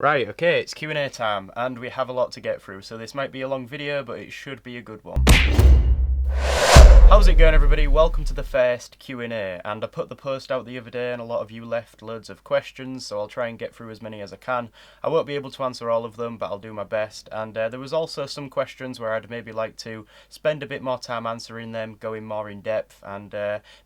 Right, okay, it's Q&A time, and we have a lot to get through, so this might be a long video, but it should be a good one. How's it going, everybody? Welcome to the first Q&A, and I put the post out the other day and a lot of you left loads of questions, so I'll try and get through as many as I can. I won't be able to answer all of them, but I'll do my best, and there was also some questions where I'd maybe like to spend a bit more time answering them, going more in depth, and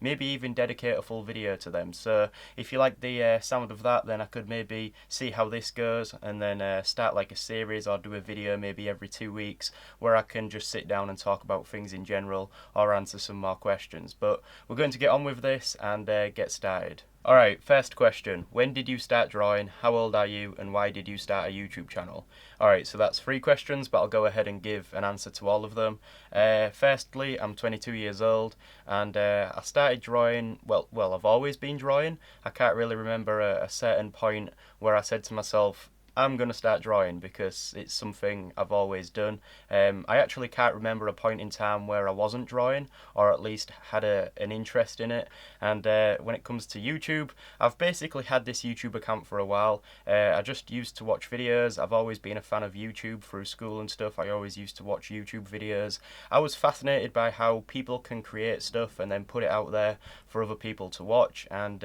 maybe even dedicate a full video to them. So if you like the sound of that, then I could maybe see how this goes, and then start like a series or do a video maybe every 2 weeks where I can just sit down and talk about things in general or answer some more questions. But we're going to get on with this and get started. Alright, first question. When did you start drawing? How old are you? And why did you start a YouTube channel? Alright, so that's 3 questions, but I'll go ahead and give an answer to all of them. Firstly, I'm 22 years old, and I started drawing, well, I've always been drawing. I can't really remember a certain point where I said to myself, I'm going to start drawing, because it's something I've always done. I actually can't remember a point in time where I wasn't drawing, or at least had an interest in it. And when it comes to YouTube, I've basically had this YouTube account for a while. I just used to watch videos. I've always been a fan of YouTube through school and stuff. I always used to watch YouTube videos. I was fascinated by how people can create stuff and then put it out there for other people to watch. And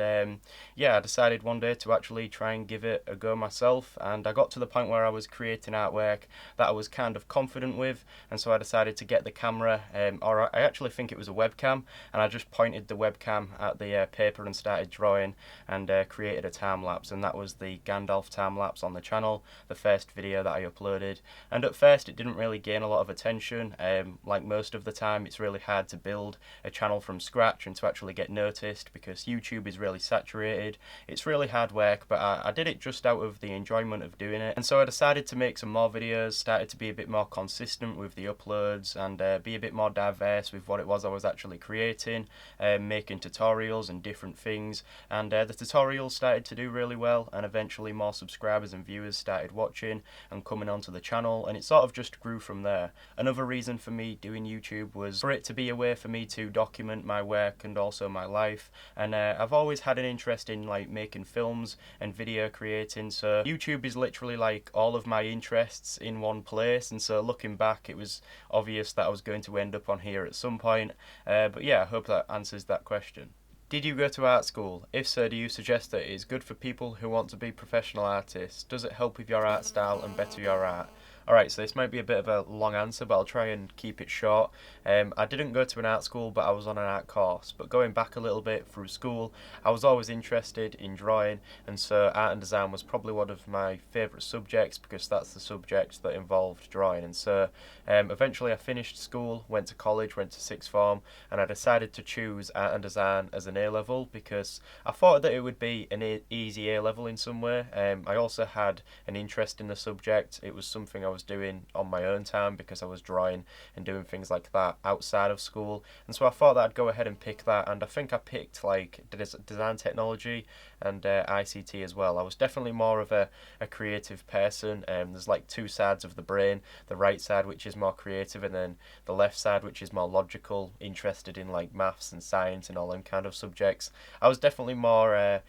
yeah, I decided one day to actually try and give it a go myself. And I got to the point where I was creating artwork that I was kind of confident with, and so I decided to get the camera, or I actually think it was a webcam, and I just pointed the webcam at the paper and started drawing, and created a time lapse, and that was the Gandalf time lapse on the channel, the first video that I uploaded. And at first it didn't really gain a lot of attention. Like most of the time, it's really hard to build a channel from scratch and to actually get noticed, because YouTube is really saturated. It's really hard work, but I did it just out of the enjoyment of doing it. And so I decided to make some more videos, started to be a bit more consistent with the uploads, and be a bit more diverse with what it was I was actually creating, making tutorials and different things. And the tutorials started to do really well, and eventually more subscribers and viewers started watching and coming onto the channel, and it sort of just grew from there. Another reason for me doing YouTube was for it to be a way for me to document my work and also my life. And I've always had an interest in like making films and video creating, so YouTube is literally like all of my interests in one place. And so looking back, it was obvious that I was going to end up on here at some point. But yeah, I hope that answers that question. Did you go to art school? If so, do you suggest that it is good for people who want to be professional artists? Does it help with your art style and better your art? Alright, so this might be a bit of a long answer, but I'll try and keep it short. I didn't go to an art school, but I was on an art course. But going back a little bit through school, I was always interested in drawing, and so art and design was probably one of my favourite subjects, because that's the subject that involved drawing. And so eventually I finished school, went to college, went to sixth form, and I decided to choose art and design as an A-level, because I thought that it would be an easy A-level in some way. I also had an interest in the subject. It was something I was doing on my own time, because I was drawing and doing things like that outside of school, and so I thought that I'd go ahead and pick that. And I think I picked like design technology and ICT as well. I was definitely more of a creative person. There's like two sides of the brain: the right side, which is more creative, and then the left side, which is more logical, interested in like maths and science and all them kind of subjects. I was definitely more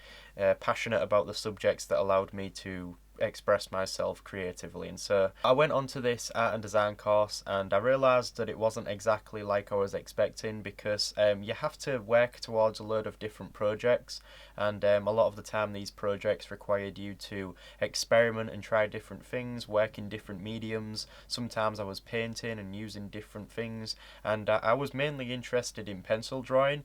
passionate about the subjects that allowed me to express myself creatively. And so I went on to this art and design course, and I realised that it wasn't exactly like I was expecting, because you have to work towards a load of different projects, and a lot of the time these projects required you to experiment and try different things, work in different mediums. Sometimes I was painting and using different things, and I was mainly interested in pencil drawing.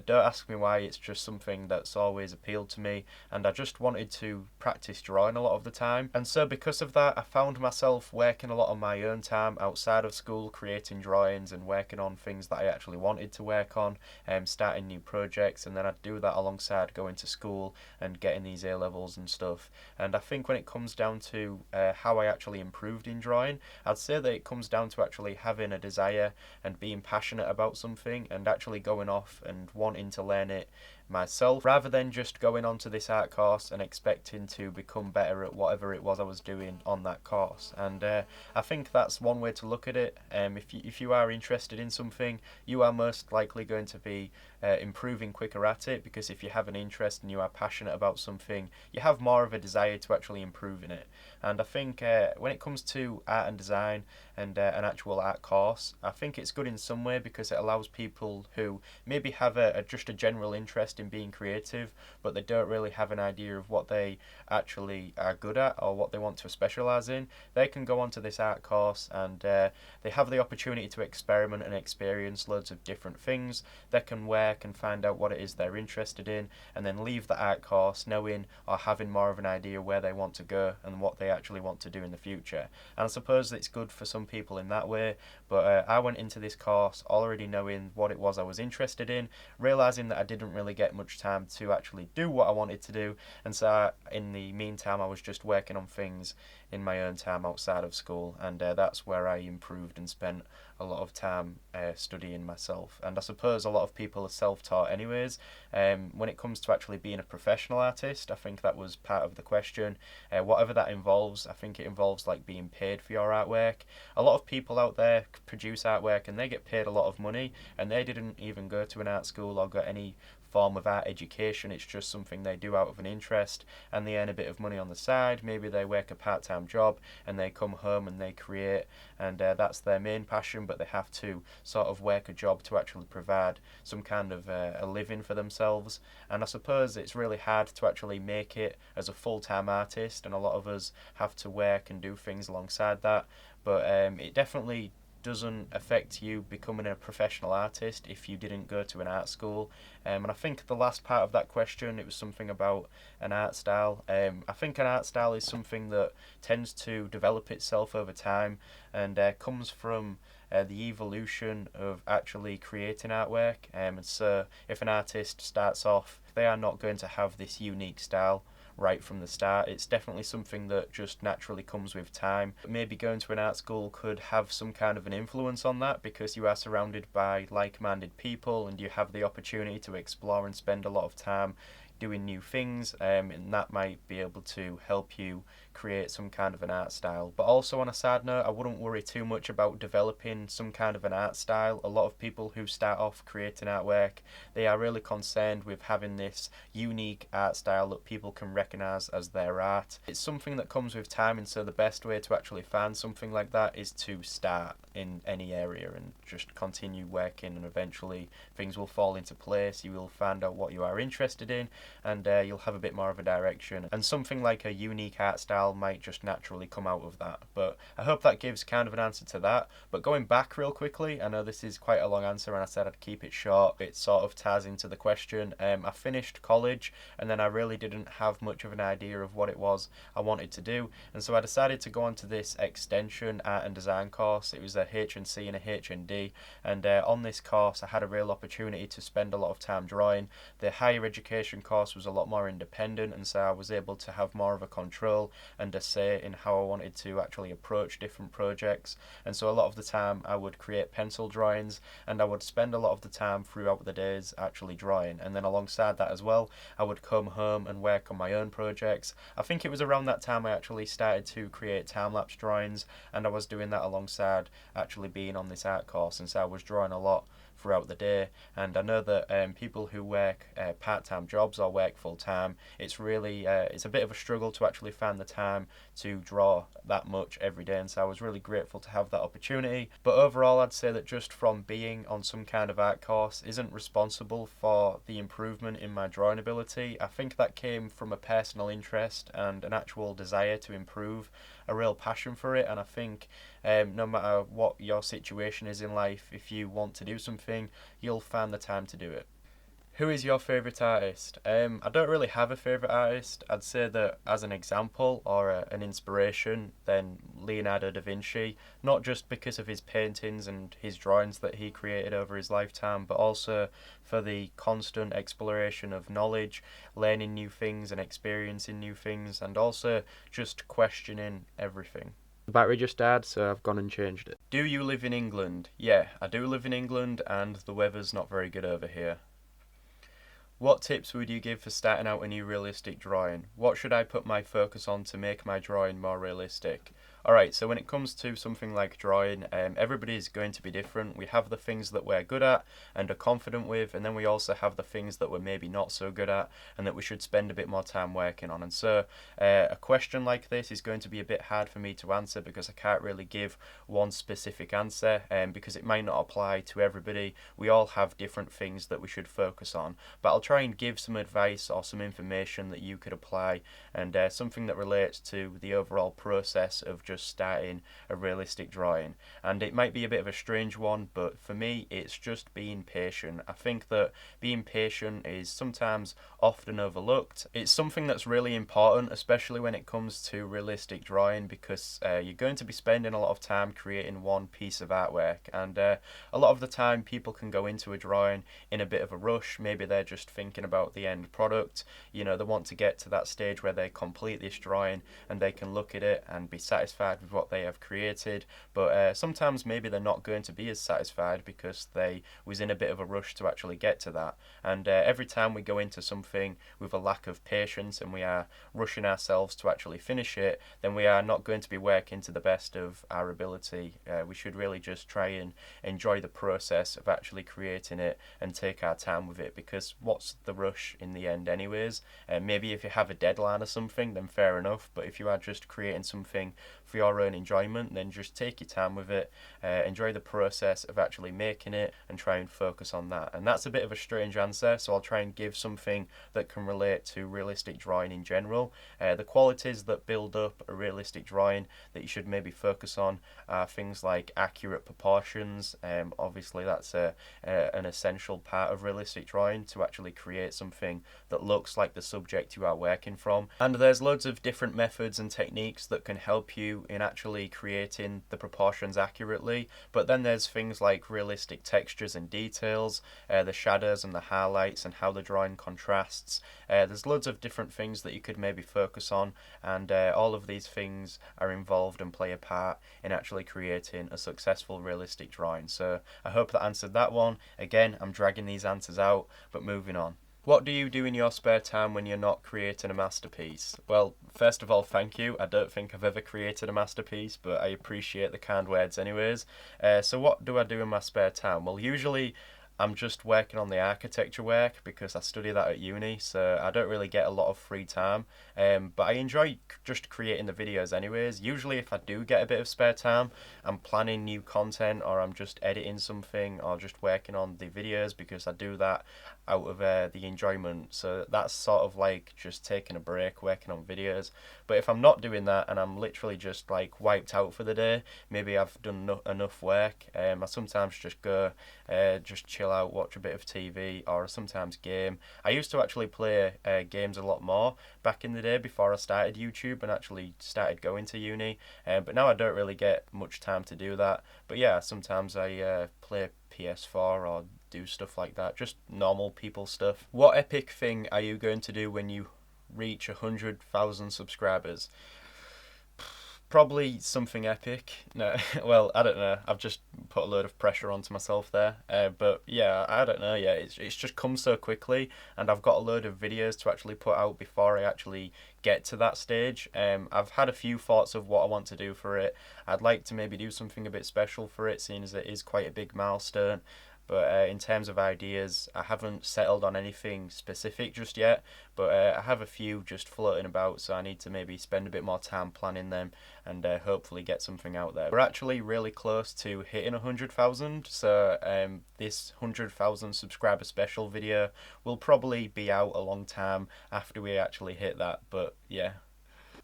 Don't ask me why, it's just something that's always appealed to me, and I just wanted to practice drawing a lot of the time. And so because of that, I found myself working a lot on my own time outside of school, creating drawings and working on things that I actually wanted to work on, starting new projects, and then I'd do that alongside going to school and getting these A-levels and stuff. And I think when it comes down to how I actually improved in drawing, I'd say that it comes down to actually having a desire and being passionate about something, and actually going off and wanting to learn it myself, rather than just going onto this art course and expecting to become better at whatever it was I was doing on that course. And I think that's one way to look at it. If you are interested in something, you are most likely going to be improving quicker at it, because if you have an interest and you are passionate about something, you have more of a desire to actually improve in it. And I think when it comes to art and design and an actual art course, I think it's good in some way, because it allows people who maybe have just a general interest in being creative, but they don't really have an idea of what they actually are good at or what they want to specialise in. They can go onto this art course and they have the opportunity to experiment and experience loads of different things. They can work and find out what it is they're interested in, and then leave the art course knowing or having more of an idea where they want to go and what they actually want to do in the future. And I suppose it's good for some people in that way, but I went into this course already knowing what it was I was interested in, realising that I didn't really get much time to actually do what I wanted to do, and so in the meantime I was just working on things in my own time outside of school, and that's where I improved and spent a lot of time studying myself. And I suppose a lot of people are self-taught anyways. When it comes to actually being a professional artist, I think that was part of the question. Whatever that involves, I think it involves like being paid for your artwork. A lot of people out there produce artwork and they get paid a lot of money, and they didn't even go to an art school or got any form of art education. It's just something they do out of an interest, and they earn a bit of money on the side. Maybe they work a part-time job and they come home and they create, and that's their main passion, but they have to sort of work a job to actually provide some kind of a living for themselves. And I suppose it's really hard to actually make it as a full-time artist, and a lot of us have to work and do things alongside that, but it definitely doesn't affect you becoming a professional artist if you didn't go to an art school. And I think the last part of that question, it was something about an art style. I think an art style is something that tends to develop itself over time, and comes from the evolution of actually creating artwork. And so if an artist starts off, they are not going to have this unique style right from the start. It's definitely something that just naturally comes with time. Maybe going to an art school could have some kind of an influence on that, because you are surrounded by like-minded people and you have the opportunity to explore and spend a lot of time doing new things, and that might be able to help you create some kind of an art style. But also, on a side note, I wouldn't worry too much about developing some kind of an art style. A lot of people who start off creating artwork, they are really concerned with having this unique art style that people can recognise as their art. It's something that comes with time, and so the best way to actually find something like that is to start in any area and just continue working, and eventually things will fall into place. You will find out what you are interested in, and you'll have a bit more of a direction, and something like a unique art style might just naturally come out of that. But I hope that gives kind of an answer to that. But going back real quickly, I know this is quite a long answer and I said I'd keep it short. It sort of ties into the question. I finished college, and then I really didn't have much of an idea of what it was I wanted to do, and so I decided to go on to this extension art and design course. It was a HNC and a HND, and on this course I had a real opportunity to spend a lot of time drawing. The higher education course was a lot more independent, and so I was able to have more of a control and a say in how I wanted to actually approach different projects. And so a lot of the time I would create pencil drawings, and I would spend a lot of the time throughout the days actually drawing, and then alongside that as well I would come home and work on my own projects. I think it was around that time I actually started to create time-lapse drawings, and I was doing that alongside actually being on this art course, and so I was drawing a lot throughout the day. And I know that people who work part-time jobs or work full-time, it's really it's a bit of a struggle to actually find the time to draw that much every day, and so I was really grateful to have that opportunity. But overall, I'd say that just from being on some kind of art course isn't responsible for the improvement in my drawing ability. I think that came from a personal interest and an actual desire to improve, a real passion for it. And I think no matter what your situation is in life, if you want to do something, you'll find the time to do it. Who is your favourite artist? I don't really have a favourite artist. I'd say that as an example or an inspiration, then Leonardo da Vinci, not just because of his paintings and his drawings that he created over his lifetime, but also for the constant exploration of knowledge, learning new things and experiencing new things, and also just questioning everything. The battery just died, so I've gone and changed it. Do you live in England? Yeah, I do live in England, and the weather's not very good over here. What tips would you give for starting out a new realistic drawing? What should I put my focus on to make my drawing more realistic? Alright, so when it comes to something like drawing, everybody is going to be different. We have the things that we're good at and are confident with, and then we also have the things that we're maybe not so good at and that we should spend a bit more time working on. And so a question like this is going to be a bit hard for me to answer because I can't really give one specific answer because it might not apply to everybody. We all have different things that we should focus on, but I'll try and give some advice or some information that you could apply and something that relates to the overall process of just starting a realistic drawing. And it might be a bit of a strange one, but for me it's just being patient. I think that being patient is sometimes often overlooked. It's something that's really important, especially when it comes to realistic drawing, because you're going to be spending a lot of time creating one piece of artwork, and a lot of the time people can go into a drawing in a bit of a rush. Maybe they're just thinking about the end product, you know, they want to get to that stage where they complete this drawing and they can look at it and be satisfied with what they have created, but sometimes maybe they're not going to be as satisfied because they was in a bit of a rush to actually get to that. And every time we go into something with a lack of patience and we are rushing ourselves to actually finish it, then we are not going to be working to the best of our ability. We should really just try and enjoy the process of actually creating it and take our time with it, because what's the rush in the end anyways? Maybe if you have a deadline or something, then fair enough, but if you are just creating something for your own enjoyment, then just take your time with it, enjoy the process of actually making it and try and focus on that. And that's a bit of a strange answer, so I'll try and give something that can relate to realistic drawing in general. The qualities that build up a realistic drawing that you should maybe focus on are things like accurate proportions. Obviously that's an essential part of realistic drawing to actually create something that looks like the subject you are working from. And there's loads of different methods and techniques that can help you in actually creating the proportions accurately, but then there's things like realistic textures and details, the shadows and the highlights and how the drawing contrasts. There's loads of different things that you could maybe focus on, and all of these things are involved and play a part in actually creating a successful realistic drawing. So I hope that answered that one. Again, I'm dragging these answers out, but moving on. What do you do in your spare time when you're not creating a masterpiece? Well, first of all, thank you. I don't think I've ever created a masterpiece, but I appreciate the kind words anyways. So what do I do in my spare time? Well, usually I'm just working on the architecture work because I study that at uni, so I don't really get a lot of free time. But I enjoy just creating the videos anyways. Usually if I do get a bit of spare time, I'm planning new content, or I'm just editing something, or just working on the videos, because I do that out of the enjoyment. So that's sort of like just taking a break, working on videos. But if I'm not doing that and I'm literally just like wiped out for the day, maybe I've done enough work, I sometimes just go just chill out, watch a bit of TV, or sometimes game. I used to actually play games a lot more back in the day before I started YouTube and actually started going to uni, but now I don't really get much time to do that. But yeah, sometimes I play PS4 or do stuff like that, just normal people stuff. What epic thing are you going to do when you reach 100,000 subscribers? Probably something epic. No, well, I don't know. I've just put a load of pressure onto myself there. But yeah, I don't know. Yeah, it's just come so quickly, and I've got a load of videos to actually put out before I actually get to that stage. I've had a few thoughts of what I want to do for it. I'd like to maybe do something a bit special for it, seeing as it is quite a big milestone. But in terms of ideas, I haven't settled on anything specific just yet, but I have a few just floating about, so I need to maybe spend a bit more time planning them and hopefully get something out there. We're actually really close to hitting 100,000, so this 100,000 subscriber special video will probably be out a long time after we actually hit that, but yeah.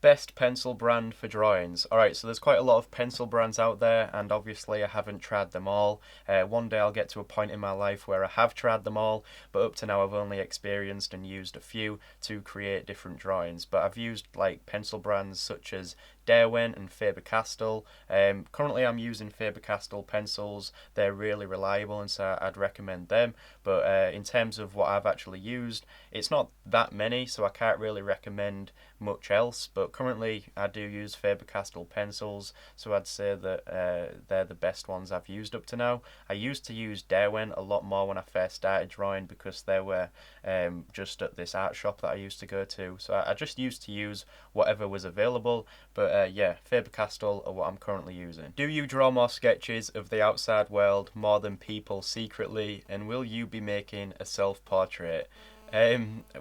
Best pencil brand for drawings. Alright, so there's quite a lot of pencil brands out there, and obviously I haven't tried them all. One day I'll get to a point in my life where I have tried them all, but up to now I've only experienced and used a few to create different drawings. But I've used like pencil brands such as Derwent and Faber-Castell. Currently I'm using Faber-Castell pencils. They're really reliable, and so I'd recommend them. But in terms of what I've actually used, it's not that many, so I can't really recommend much else. But currently I do use Faber-Castell pencils, so I'd say that they're the best ones I've used up to now. I used to use Derwent a lot more when I first started drawing, because they were just at this art shop that I used to go to, so I just used to use whatever was available. But yeah, Faber-Castell are what I'm currently using. Do you draw more sketches of the outside world more than people secretly, and will you be making a self-portrait?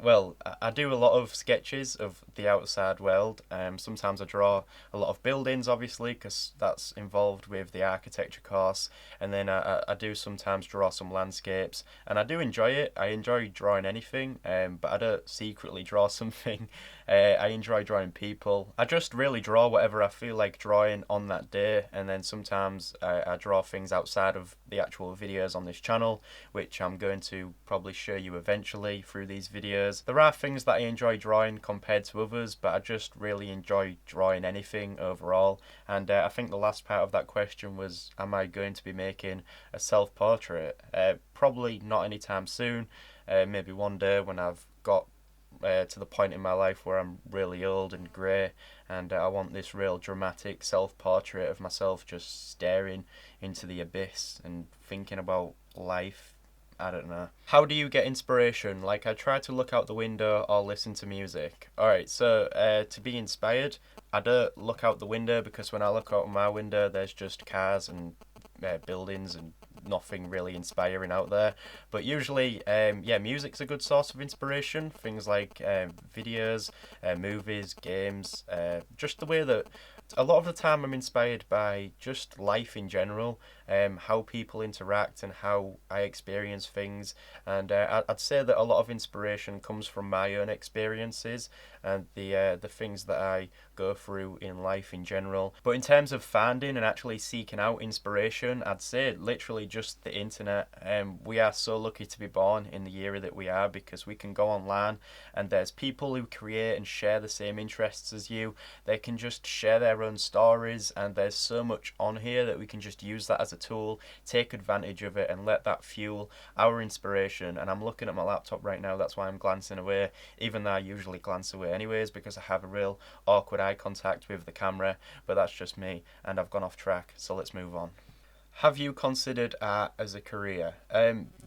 Well, I do a lot of sketches of the outside world. Sometimes I draw a lot of buildings, obviously, because that's involved with the architecture course. And then I do sometimes draw some landscapes, and I do enjoy it. I enjoy drawing anything, but I don't secretly draw something. I enjoy drawing people. I just really draw whatever I feel like drawing on that day, and then sometimes I draw things outside of the actual videos on this channel, which I'm going to probably show you eventually through these videos. There are things that I enjoy drawing compared to others, but I just really enjoy drawing anything overall. And I think the last part of that question was, am I going to be making a self-portrait? Probably not anytime soon. Maybe one day when I've got to the point in my life where I'm really old and grey, and I want this real dramatic self-portrait of myself just staring into the abyss and thinking about life. I don't know. How do you get inspiration? Like, I try to look out the window or listen to music. Alright, so to be inspired, I don't look out the window, because when I look out my window there's just cars and buildings and nothing really inspiring out there. But usually, yeah, music's a good source of inspiration. Things like videos, movies, games, just the way that a lot of the time I'm inspired by just life in general, how people interact and how I experience things. And I'd say that a lot of inspiration comes from my own experiences and the things that I go through in life in general. But in terms of finding and actually seeking out inspiration, I'd say literally just the internet. We are so lucky to be born in the era that we are, because we can go online and there's people who create and share the same interests as you. They can just share their own stories, and there's so much on here that we can just use that as a tool, take advantage of it, and let that fuel our inspiration. And I'm looking at my laptop right now, that's why I'm glancing away, even though I usually glance away anyways, because I have a real awkward eye contact with the camera. But that's just me, and I've gone off track, so let's move on. Have you considered art as a career?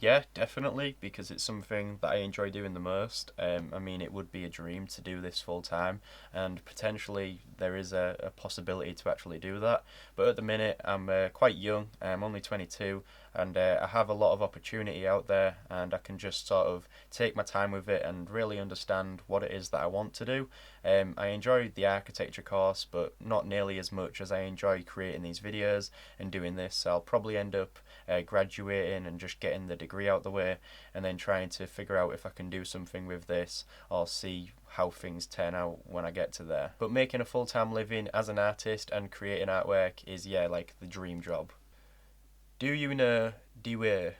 Yeah, definitely, because it's something that I enjoy doing the most. I mean, it would be a dream to do this full time, and potentially there is a possibility to actually do that. But at the minute, I'm quite young. I'm only 22, and I have a lot of opportunity out there, and I can just sort of take my time with it and really understand what it is that I want to do. I enjoy the architecture course, but not nearly as much as I enjoy creating these videos and doing this. So I'll probably end up graduating and just getting the degree out the way, and then trying to figure out if I can do something with this, or see how things turn out when I get to there. But making a full-time living as an artist and creating artwork is, yeah, like the dream job. Do you know the way?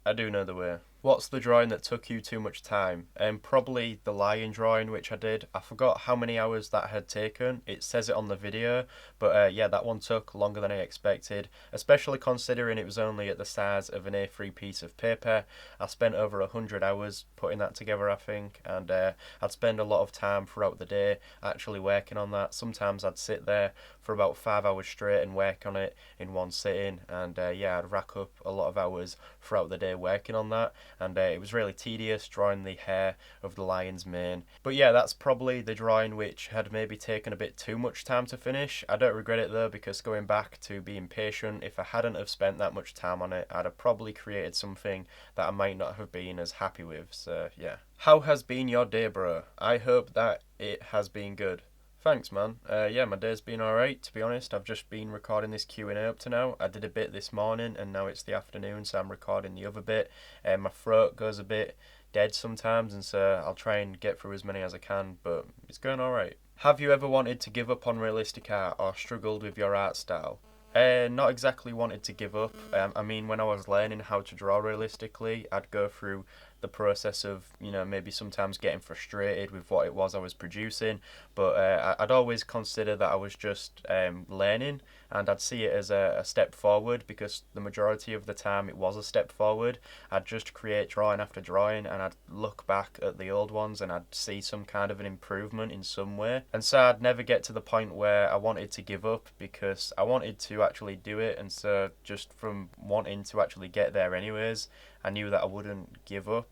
I do know the way. What's the drawing that took you too much time? Probably the lion drawing, which I did. I forgot how many hours that had taken. It says it on the video, but yeah, that one took longer than I expected, especially considering it was only at the size of an A3 piece of paper. I spent over 100 hours putting that together, I think, and I'd spend a lot of time throughout the day actually working on that. Sometimes I'd sit there for about 5 hours straight and work on it in one sitting, and yeah, I'd rack up a lot of hours throughout the day working on that. And it was really tedious drawing the hair of the lion's mane. But yeah, that's probably the drawing which had maybe taken a bit too much time to finish. I don't regret it though, because going back to being patient, if I hadn't have spent that much time on it, I'd have probably created something that I might not have been as happy with. So yeah. How has been your day, bro? I hope that it has been good. Thanks, man. Yeah, my day's been alright, to be honest. I've just been recording this Q&A up to now. I did a bit this morning, and now it's the afternoon, so I'm recording the other bit. My throat goes a bit dead sometimes, and so I'll try and get through as many as I can, but it's going alright. Have you ever wanted to give up on realistic art, or struggled with your art style? Not exactly wanted to give up. I mean, when I was learning how to draw realistically, I'd go through the process of, maybe sometimes getting frustrated with what it was I was producing, but I'd always consider that I was just learning, and I'd see it as a step forward, because the majority of the time it was a step forward. I'd just create drawing after drawing, and I'd look back at the old ones and I'd see some kind of an improvement in some way. And so I'd never get to the point where I wanted to give up, because I wanted to actually do it. And so just from wanting to actually get there anyways, I knew that I wouldn't give up.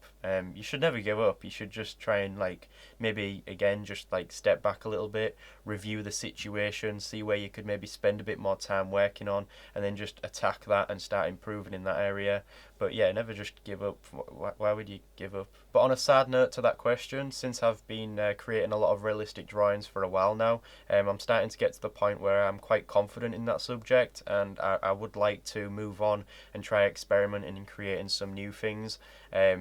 You should never give up. You should just try and maybe again just step back a little bit, review the situation, see where you could maybe spend a bit more time working on, and then just attack that and start improving in that area. But yeah, never just give up. Why would you give up? But on a sad note to that question, since I've been creating a lot of realistic drawings for a while now, I'm starting to get to the point where I'm quite confident in that subject, and I would like to move on and try experimenting and creating some new things,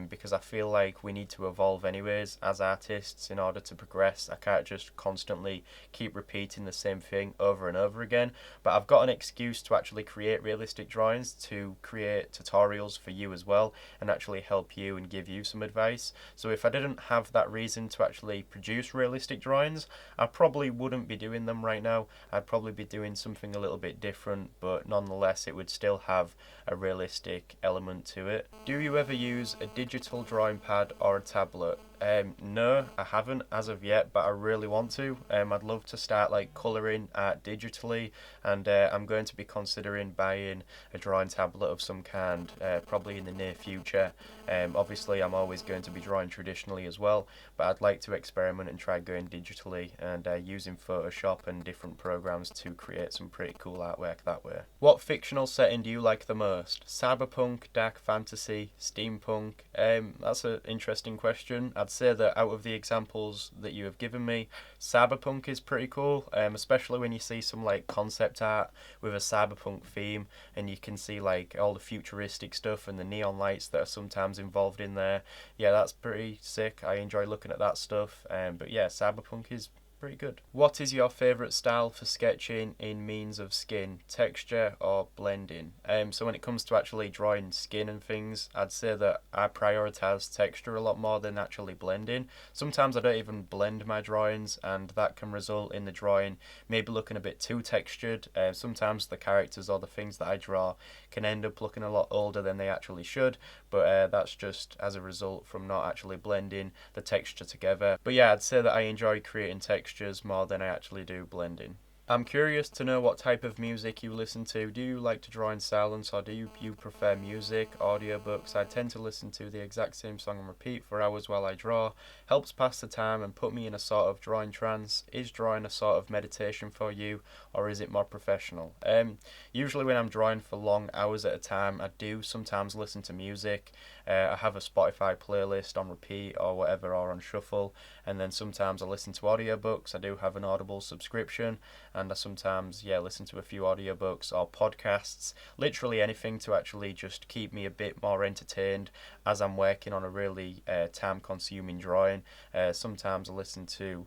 because I feel like we need to evolve anyways as artists in order to progress. I can't just constantly keep repeating the same thing over and over again. But I've got an excuse to actually create realistic drawings, to create tutorials for you as well, and actually help you and give you some advice. So if I didn't have that reason to actually produce realistic drawings, I probably wouldn't be doing them right now. I'd probably be doing something a little bit different, but nonetheless it would still have a realistic element to it. Do you ever use a digital drawing pad or a tablet? No, I haven't as of yet, but I really want to. I'd love to start colouring art digitally, and I'm going to be considering buying a drawing tablet of some kind, probably in the near future. Obviously I'm always going to be drawing traditionally as well, but I'd like to experiment and try going digitally, and using Photoshop and different programs to create some pretty cool artwork that way. What fictional setting do you like the most? Cyberpunk, dark fantasy, steampunk? That's an interesting question. I'd say that out of the examples that you have given me, cyberpunk is pretty cool, especially when you see some concept art with a cyberpunk theme, and you can see all the futuristic stuff and the neon lights that are sometimes involved in there. Yeah, that's pretty sick. I enjoy looking at that stuff. But yeah, cyberpunk is pretty good. What is your favourite style for sketching in means of skin, texture or blending? So when it comes to actually drawing skin and things, I'd say that I prioritise texture a lot more than actually blending. Sometimes I don't even blend my drawings, and that can result in the drawing maybe looking a bit too textured. Sometimes the characters or the things that I draw can end up looking a lot older than they actually should, but that's just as a result from not actually blending the texture together. But yeah, I'd say that I enjoy creating textures more than I actually do blending. I'm curious to know what type of music you listen to. Do you like to draw in silence, or do you prefer music, audiobooks? I tend to listen to the exact same song on repeat for hours while I draw. Helps pass the time and put me in a sort of drawing trance. Is drawing a sort of meditation for you, or is it more professional? Usually when I'm drawing for long hours at a time, I do sometimes listen to music. I have a Spotify playlist on repeat or whatever, or on shuffle, and then sometimes I listen to audiobooks. I do have an Audible subscription, and I sometimes listen to a few audiobooks or podcasts, literally anything to actually just keep me a bit more entertained as I'm working on a really time consuming drawing. Sometimes I listen to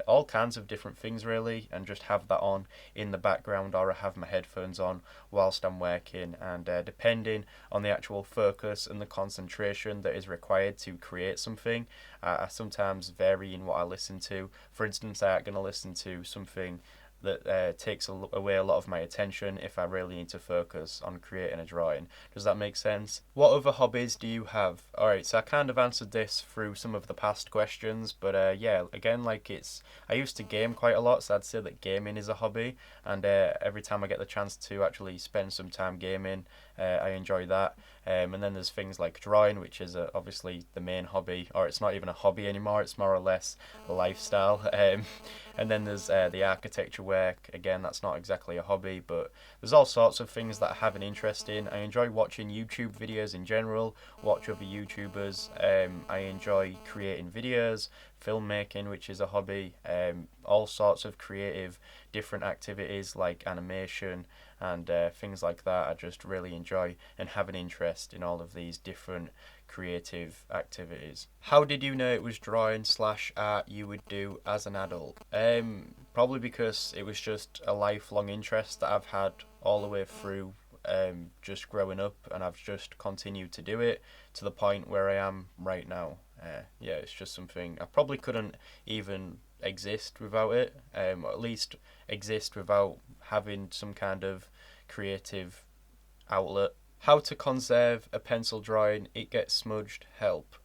all kinds of different things really, and just have that on in the background, or I have my headphones on whilst I'm working, and depending on the actual focus and the concentration that is required to create something, I sometimes vary in what I listen to. For instance, I'm going to listen to something that takes away a lot of my attention if I really need to focus on creating a drawing. Does that make sense? What other hobbies do you have? Alright, so I kind of answered this through some of the past questions, but yeah, again, I used to game quite a lot, so I'd say that gaming is a hobby, and every time I get the chance to actually spend some time gaming, I enjoy that. And then there's things like drawing, which is obviously the main hobby, or it's not even a hobby anymore, it's more or less a lifestyle. And then there's the architecture work. Again, that's not exactly a hobby, but there's all sorts of things that I have an interest in. I enjoy watching YouTube videos in general, watch other YouTubers. I enjoy creating videos, filmmaking, which is a hobby, all sorts of creative different activities like animation and things like that. I just really enjoy and have an interest in all of these different creative activities. How did you know it was drawing / art you would do as an adult? Probably because it was just a lifelong interest that I've had all the way through just growing up, and I've just continued to do it to the point where I am right now. Yeah, it's just something I probably couldn't even exist without it, or at least exist without having some kind of creative outlet. How to conserve a pencil drawing, it gets smudged, help.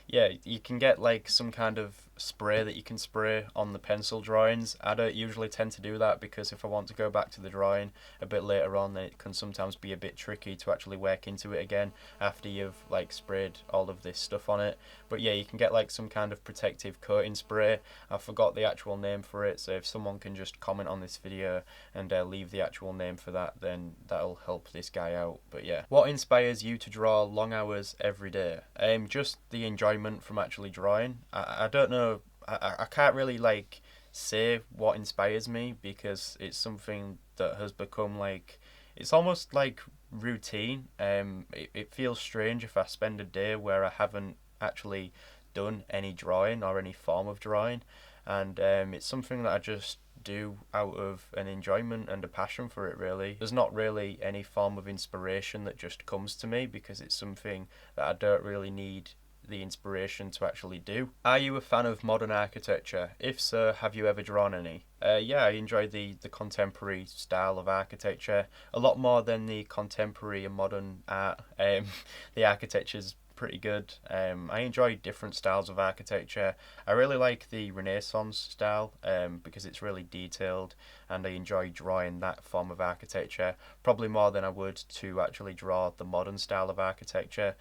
Yeah, you can get like some kind of spray that you can spray on the pencil drawings. I don't usually tend to do that because if I want to go back to the drawing a bit later on, then it can sometimes be a bit tricky to actually work into it again after you've like sprayed all of this stuff on it. But yeah, you can get like some kind of protective coating spray. I forgot the actual name for it, so if someone can just comment on this video and leave the actual name for that, then that'll help this guy out. But yeah, what inspires you to draw long hours every day? Just the enjoyment from actually drawing. I don't know, I can't really like say what inspires me because it's something that has become like, it's almost like routine. It feels strange if I spend a day where I haven't actually done any drawing or any form of drawing, and it's something that I just do out of an enjoyment and a passion for it, really. There's not really any form of inspiration that just comes to me because it's something that I don't really need the inspiration to actually do. Are you a fan of modern architecture? If so, have you ever drawn any? Yeah, I enjoy the contemporary style of architecture a lot more than the contemporary and modern art. The architecture's pretty good. I enjoy different styles of architecture. I really like the Renaissance style because it's really detailed, and I enjoy drawing that form of architecture probably more than I would to actually draw the modern style of architecture,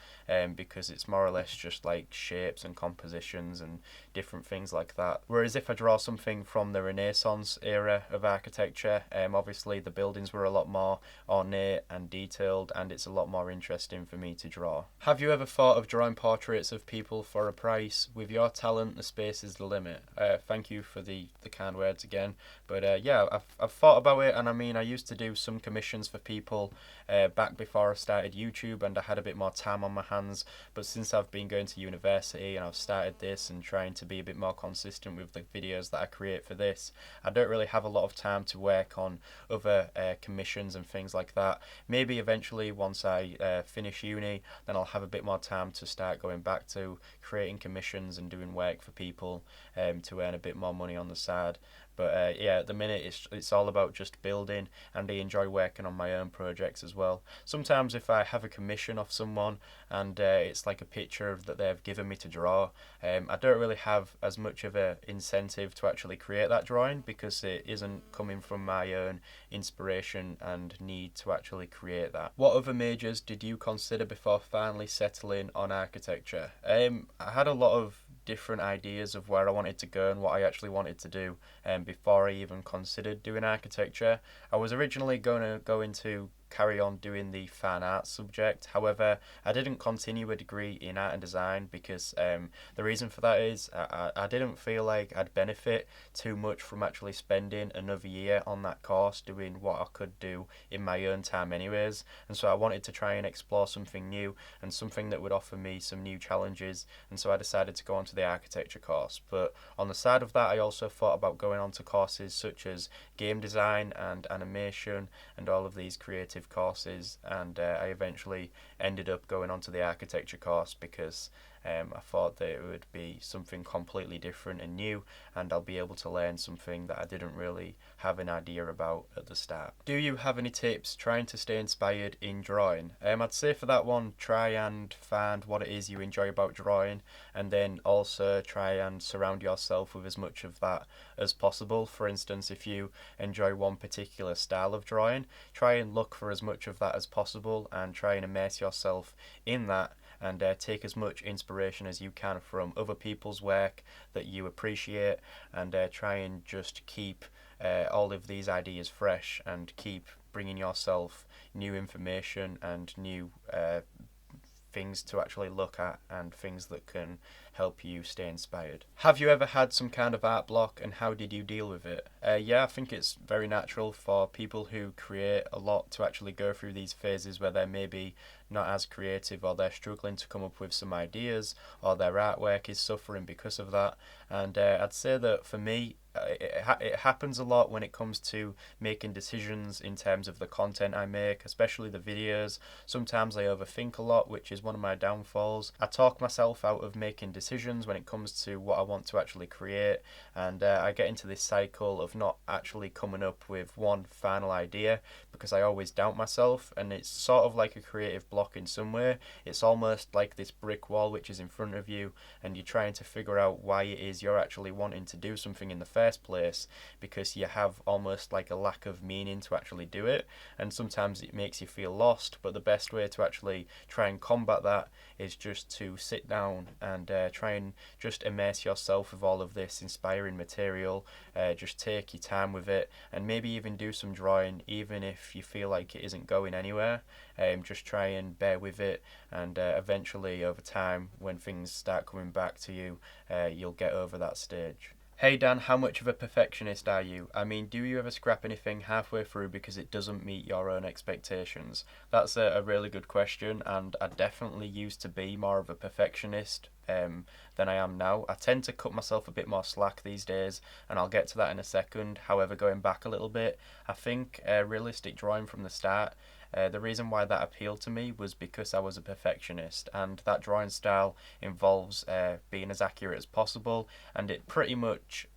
because it's more or less just like shapes and compositions and different things like that. Whereas if I draw something from the Renaissance era of architecture, obviously the buildings were a lot more ornate and detailed, and it's a lot more interesting for me to draw. Have you ever thought of drawing portraits of people for a price? With your talent, the space is the limit. Thank you for the kind words again. But yeah, I've thought about it, and I mean, I used to do some commissions for people back before I started YouTube, and I had a bit more time on my hands. But since I've been going to university and I've started this and trying to be a bit more consistent with the videos that I create for this, I don't really have a lot of time to work on other commissions and things like that. Maybe eventually once I finish uni, then I'll have a bit more time to start going back to creating commissions and doing work for people to earn a bit more money on the side. But yeah, at the minute it's all about just building, and I enjoy working on my own projects as well. Sometimes if I have a commission off someone and it's like a picture that they've given me to draw, I don't really have as much of an incentive to actually create that drawing because it isn't coming from my own inspiration and need to actually create that. What other majors did you consider before finally settling on architecture? I had a lot of different ideas of where I wanted to go and what I actually wanted to do before I even considered doing architecture. I was originally going to go into carry on doing the fine arts subject. However, I didn't continue a degree in art and design because the reason for that is I didn't feel like I'd benefit too much from actually spending another year on that course doing what I could do in my own time anyways. And so I wanted to try and explore something new and something that would offer me some new challenges, and so I decided to go on to the architecture course. But on the side of that, I also thought about going on to courses such as game design and animation and all of these creative courses, and I eventually ended up going on to the architecture course because I thought that it would be something completely different and new, and I'll be able to learn something that I didn't really have an idea about at the start. Do you have any tips trying to stay inspired in drawing? I'd say for that one, try and find what it is you enjoy about drawing, and then also try and surround yourself with as much of that as possible. For instance, if you enjoy one particular style of drawing, try and look for as much of that as possible and try and immerse yourself in that, and take as much inspiration as you can from other people's work that you appreciate, and try and just keep all of these ideas fresh and keep bringing yourself new information and new things to actually look at and things that can help you stay inspired. Have you ever had some kind of art block, and how did you deal with it? Yeah, I think it's very natural for people who create a lot to actually go through these phases where they're maybe not as creative, or they're struggling to come up with some ideas, or their artwork is suffering because of that. And I'd say that for me, it happens a lot when it comes to making decisions in terms of the content I make, especially the videos. Sometimes I overthink a lot, which is one of my downfalls. I talk myself out of making decisions when it comes to what I want to actually create, and I get into this cycle of not actually coming up with one final idea because I always doubt myself, and it's sort of like a creative block in some way. It's almost like this brick wall which is in front of you, and you're trying to figure out why it is you're actually wanting to do something in the first place, because you have almost like a lack of meaning to actually do it, and sometimes it makes you feel lost. But the best way to actually try and combat that is just to sit down and try and just immerse yourself with all of this inspiring material. Just take your time with it, and maybe even do some drawing, even if you feel like it isn't going anywhere. Just try and bear with it, and eventually over time, when things start coming back to you, you'll get over that stage. Hey Dan, how much of a perfectionist are you? I mean, do you ever scrap anything halfway through because it doesn't meet your own expectations? That's a really good question, and I definitely used to be more of a perfectionist than I am now. I tend to cut myself a bit more slack these days, and I'll get to that in a second. However, going back a little bit, I think realistic drawing from the start, the reason why that appealed to me was because I was a perfectionist, and that drawing style involves being as accurate as possible, and it pretty much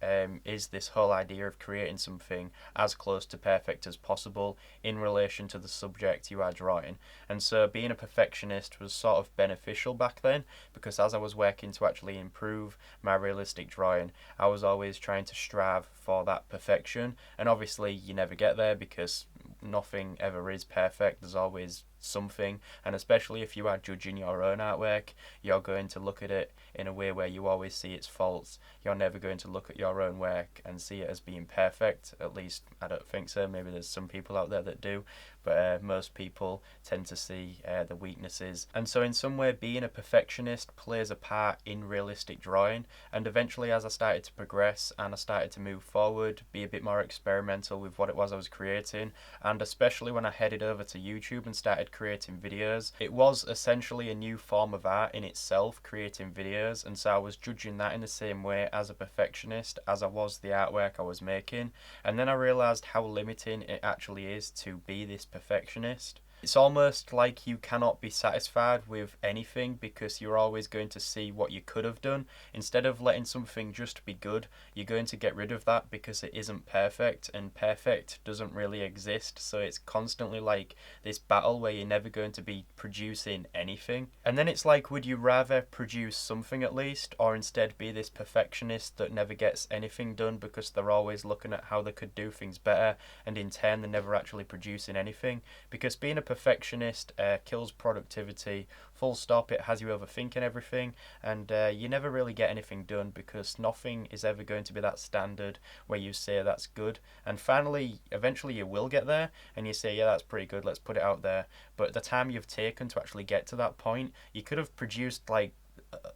is this whole idea of creating something as close to perfect as possible in relation to the subject you are drawing. And so being a perfectionist was sort of beneficial back then, because as I was working to actually improve my realistic drawing, I was always trying to strive for that perfection, and obviously you never get there because nothing ever is perfect. There's always something, and especially if you are judging your own artwork, you're going to look at it in a way where you always see its faults. You're never going to look at your own work and see it as being perfect. At least I don't think so. Maybe there's some people out there that do, but most people tend to see the weaknesses. And so in some way, being a perfectionist plays a part in realistic drawing, and eventually as I started to progress and I started to move forward, be a bit more experimental with what it was I was creating, and especially when I headed over to YouTube and started creating videos, it was essentially a new form of art in itself, creating videos, and so I was judging that in the same way as a perfectionist as I was the artwork I was making. And then I realised how limiting it actually is to be this perfectionist. It's almost like you cannot be satisfied with anything because you're always going to see what you could have done. Instead of letting something just be good, you're going to get rid of that because it isn't perfect, and perfect doesn't really exist. So it's constantly like this battle where you're never going to be producing anything. And then it's like, would you rather produce something at least, or instead be this perfectionist that never gets anything done because they're always looking at how they could do things better, and in turn they're never actually producing anything? Because being a perfectionist kills productivity, full stop. It has you overthinking everything, and you never really get anything done because nothing is ever going to be that standard where you say that's good. And finally, eventually you will get there and you say, yeah, that's pretty good, let's put it out there. But the time you've taken to actually get to that point, you could have produced like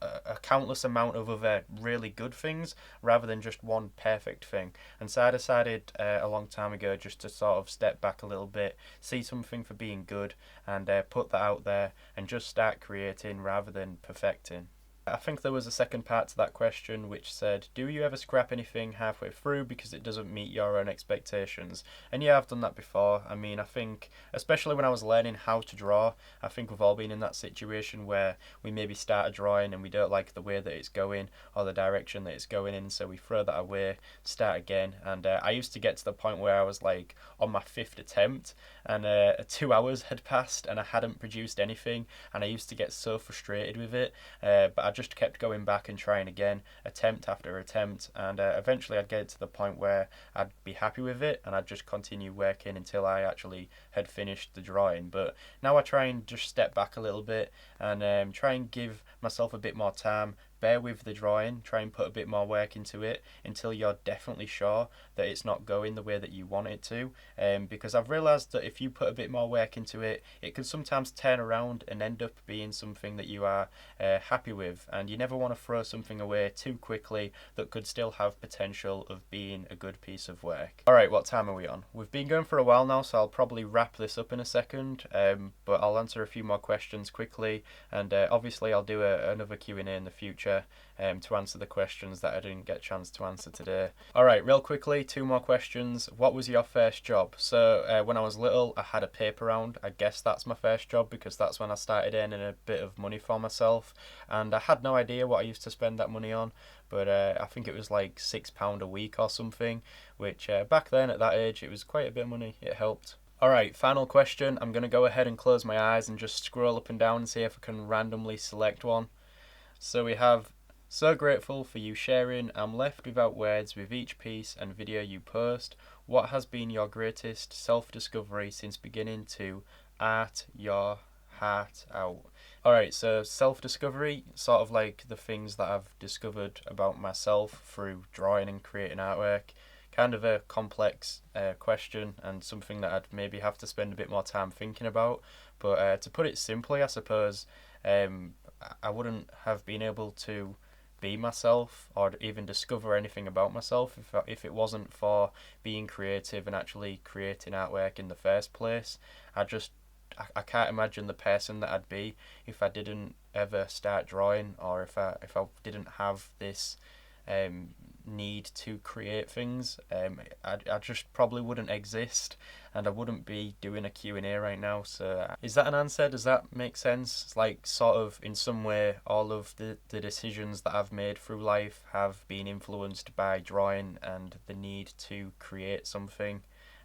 a countless amount of other really good things rather than just one perfect thing. And so I decided a long time ago just to sort of step back a little bit, see something for being good, and put that out there and just start creating rather than perfecting. I think there was a second part to that question which said, do you ever scrap anything halfway through because it doesn't meet your own expectations? And yeah, I've done that before. I mean, I think, especially when I was learning how to draw, I think we've all been in that situation where we maybe start a drawing and we don't like the way that it's going or the direction that it's going in, so we throw that away, start again. And I used to get to the point where I was like on my 5th attempt, and 2 hours had passed and I hadn't produced anything, and I used to get so frustrated with it, but I just kept going back and trying again, attempt after attempt, and eventually I'd get to the point where I'd be happy with it and I'd just continue working until I actually had finished the drawing. But now I try and just step back a little bit and try and give myself a bit more time, bear with the drawing, try and put a bit more work into it until you're definitely sure that it's not going the way that you want it to, because I've realised that if you put a bit more work into it, it can sometimes turn around and end up being something that you are happy with, and you never want to throw something away too quickly that could still have potential of being a good piece of work. Alright, what time are we on? We've been going for a while now, so I'll probably wrap this up in a second, but I'll answer a few more questions quickly, and obviously I'll do another Q&A in the future. future to answer the questions that I didn't get a chance to answer today. Alright, real quickly, 2 more questions. What was your first job? So when I was little, I had a paper round. I guess that's my first job because that's when I started earning a bit of money for myself, and I had no idea what I used to spend that money on, but I think it was like £6 a week or something, which back then at that age it was quite a bit of money. It helped. Alright, final question. I'm going to go ahead and close my eyes and just scroll up and down and see if I can randomly select one. So we have, so grateful for you sharing. I'm left without words with each piece and video you post. What has been your greatest self-discovery since beginning to art your heart out? Alright, so self-discovery, sort of like the things that I've discovered about myself through drawing and creating artwork. Kind of a complex question and something that I'd maybe have to spend a bit more time thinking about. But to put it simply, I suppose I wouldn't have been able to be myself or even discover anything about myself if it wasn't for being creative and actually creating artwork in the first place. I can't imagine the person that I'd be if I didn't ever start drawing, or if I didn't have this need to create things. I just probably wouldn't exist, and I wouldn't be doing a Q&A right now. So is that an answer? Does that make sense? It's like sort of in some way all of the decisions that I've made through life have been influenced by drawing and the need to create something.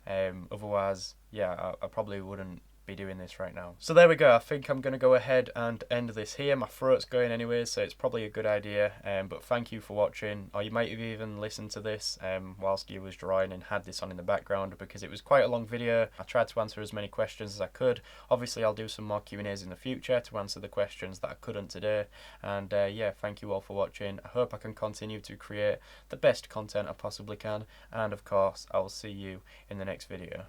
Otherwise, yeah, I probably wouldn't be doing this right now. So there we go. I think I'm going to go ahead and end this here. My throat's going anyway, so it's probably a good idea. But thank you for watching, or you might have even listened to this whilst you was drawing and had this on in the background, because it was quite a long video. I tried to answer as many questions as I could. Obviously I'll do some more Q&As in the future to answer the questions that I couldn't today. And yeah, thank you all for watching. I hope I can continue to create the best content I possibly can, and of course I will see you in the next video.